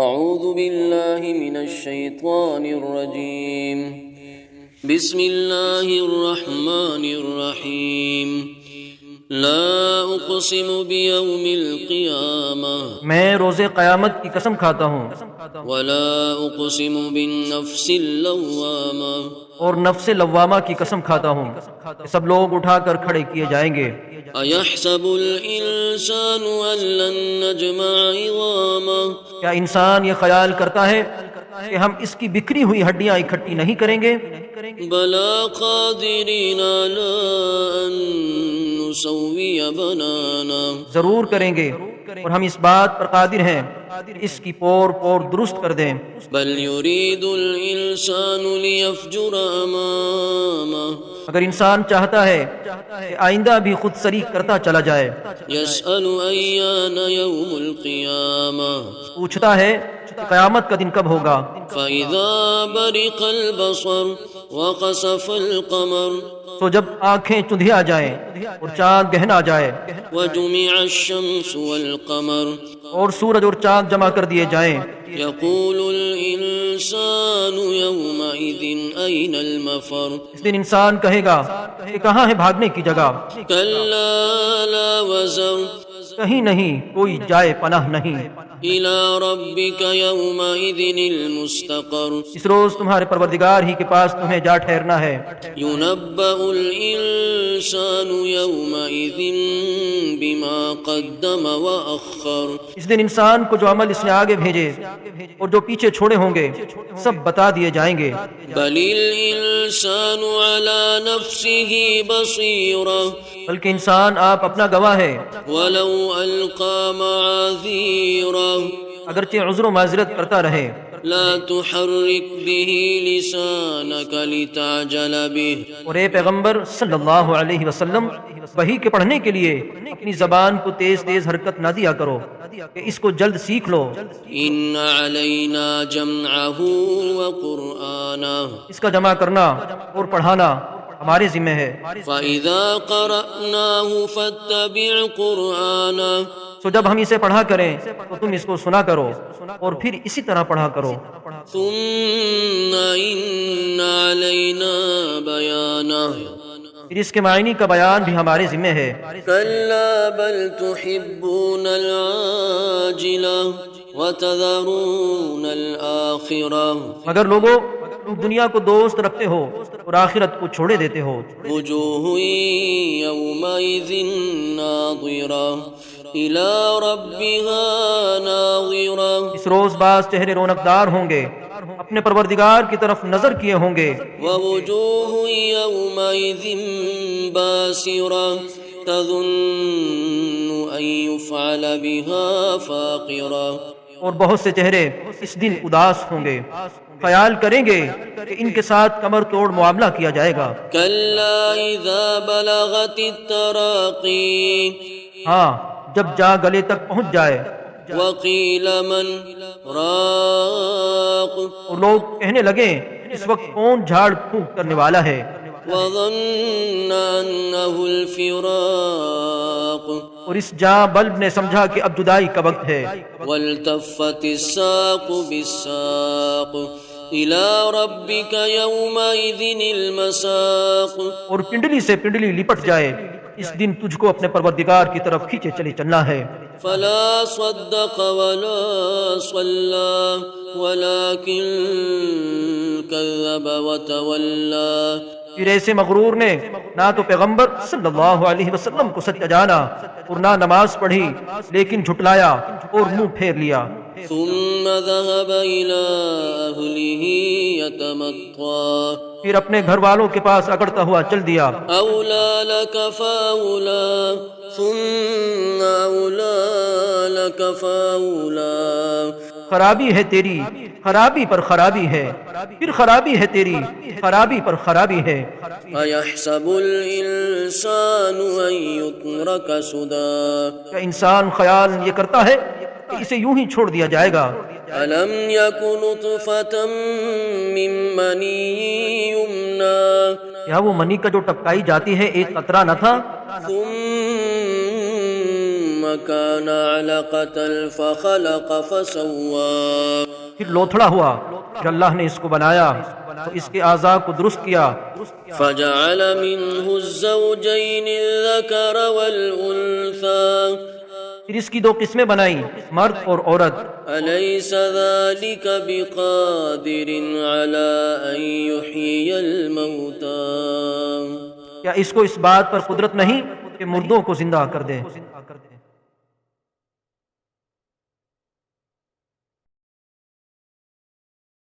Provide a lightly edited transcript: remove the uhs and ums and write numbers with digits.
اعوذ باللہ من الشیطان الرجیم بسم اللہ الرحمن الرحیم لا اقسم بیوم القیامہ میں روز قیامت کی قسم کھاتا ہوں، ولا اقسم بالنفس اللوامہ اور نفس لوامہ کی قسم کھاتا ہوں کہ سب لوگ اٹھا کر کھڑے کیے جائیں گے۔ ایحسب الانسان ان لن نجمع عظامہ کیا انسان یہ خیال کرتا ہے کہ ہم اس کی بکھری ہوئی ہڈیاں اکٹھی نہیں کریں گے؟ بلا قادرین علی ان نسوی بنانا ضرور کریں گے، اور ہم اس بات پر قادر ہیں اس کی پور درست کر دیں۔ بل یرید الانسان لیفجر امامہ اگر انسان چاہتا ہے کہ آئندہ بھی خود سری کرتا چلا جائے، یسأل ایان یوم القیامہ پوچھتا ہے کہ قیامت کا دن کب ہوگا۔ فَإِذَا بَرِقَ الْبَصَرُ وَخَسَفَ الْقَمَرُ تو جب آنکھیں چندھیا جائیں اور چاند گہنا جائے وَجُمِعَ الشَّمْسُ وَالْقَمَرُ اور سورج اور چاند جمع کر دیے جائیں، يَقُولُ الْإِنسَانُ يَوْمَئِذٍ أَيْنَ الْمَفَرُ اس دن انسان کہے گا کہ کہاں ہے بھاگنے کی جگہ؟ كَلَّا لَا وَزَرُ کہیں نہیں، کوئی جائے پناہ نہیں۔ إِلَى رَبِّكَ يَوْمَئِذٍ الْمُسْتَقَرُ اس روز تمہارے پروردگار ہی کے پاس تمہیں جا ٹھہرنا ہے۔ يُنَبَّأُ الْإِنسَانُ يَوْمَئِذٍ بِمَا قَدَّمَ وَأَخَّرَ اس دن انسان کو جو عمل اس نے آگے بھیجے اور جو پیچھے چھوڑے ہوں گے سب بتا دیے جائیں گے۔ بل الانسان على نفسه بصيرة بلکہ انسان آپ اپنا گواہ ہے، ولو القى معاذيرا اگرچہ عذر و معذرت کرتا رہے۔ لا تحرك به لسانك لتعجل به اور اے پیغمبر صلی اللہ علیہ وسلم، وحی کے پڑھنے کے لیے اپنی زبان کو تیز حرکت نہ دیا کرو کہ اس کو جلد سیکھ لو۔ ان علينا جمعه وقرآنه اس کا جمع کرنا اور پڑھانا ہمارے ذمہ ہے۔ فإذا قرأناه فاتبع قرآنه سو جب ہم اسے پڑھا کریں تو تم اس کو سنا کرو اور پھر اسی طرح پڑھا کرو۔ ثم ان علينا بيانه پھر اس کے معنی کا بیان بھی ہمارے ذمہ ہے۔ كلا بل تحبون العاجلة وتذرون الآخرة مگر لوگوں تم دنیا کو دوست رکھتے ہو اور آخرت کو چھوڑے دیتے ہو۔ وجوه يومئذ ناظرة إلى ربها ناظرة اس روز بعض چہرے رونقدار ہوں گے، اپنے پروردگار کی طرف نظر کیے ہوں گے۔ ووجوه يومئذ باسرة تظن أن يفعل بها فاقرة اور بہت سے چہرے اس دن اداس ہوں گے، خیال کریں گے کہ ان کے ساتھ کمر توڑ معاملہ کیا جائے گا۔ كلا إذا بلغت التراقي ہاں، جب جا گلے تک پہنچ جائے وقيل من راق اور لوگ کہنے لگے اس وقت کون جھاڑ پھونک کرنے والا ہے۔ وظن أنه الفراق اور اس جاں بلب نے سمجھا کہ اب جدائی کا وقت ہے۔ والتفت الساق بالساق إلى ربك يومئذ المساق اور پنڈلی سے پنڈلی لپٹ جائے، اس دن تجھ کو اپنے پروردگار کی طرف کھینچے چلے چلنا ہے۔ فلا صدق ولا صلى ولكن كذب وتولى پھر ایسے مغرور نے نہ تو پیغمبر صلی اللہ علیہ وسلم کو سچا جانا اور نہ نماز پڑھی، لیکن جھٹلایا اور منہ پھیر لیا۔ ثم ذهب إلى أهله يتمطى پھر اپنے گھر والوں کے پاس اکڑتا ہوا چل دیا۔ أولى لك فأولى ثم أولى لك فأولى خرابی ہے تیری، خرابی پر خرابی ہے، پھر خرابی ہے تیری، خرابی پر خرابی ہے۔ أيحسب الإنسان أن يترك سدى کیا انسان خیال یہ کرتا ہے کہ اسے یوں ہی چھوڑ دیا جائے گا؟ ألم يكن نطفة من مني يمنى کیا وہ منی کا جو ٹپکائی جاتی ہے ایک قطرہ نہ تھا؟ ثم ثم كان علقة فخلق فسوى پھر لوتھڑا ہوا، پھر اللہ نے اس کو بنایا تو اس کے اعضاء کو درست کیا، فجعل منه الزوجين الذكر والأنثى پھر اس کی دو قسمیں بنائی، مرد اور عورت۔ أليس ذلك بقادر على أن يحيي الموتى کیا اس کو اس بات پر قدرت نہیں کہ مردوں کو زندہ کر دے؟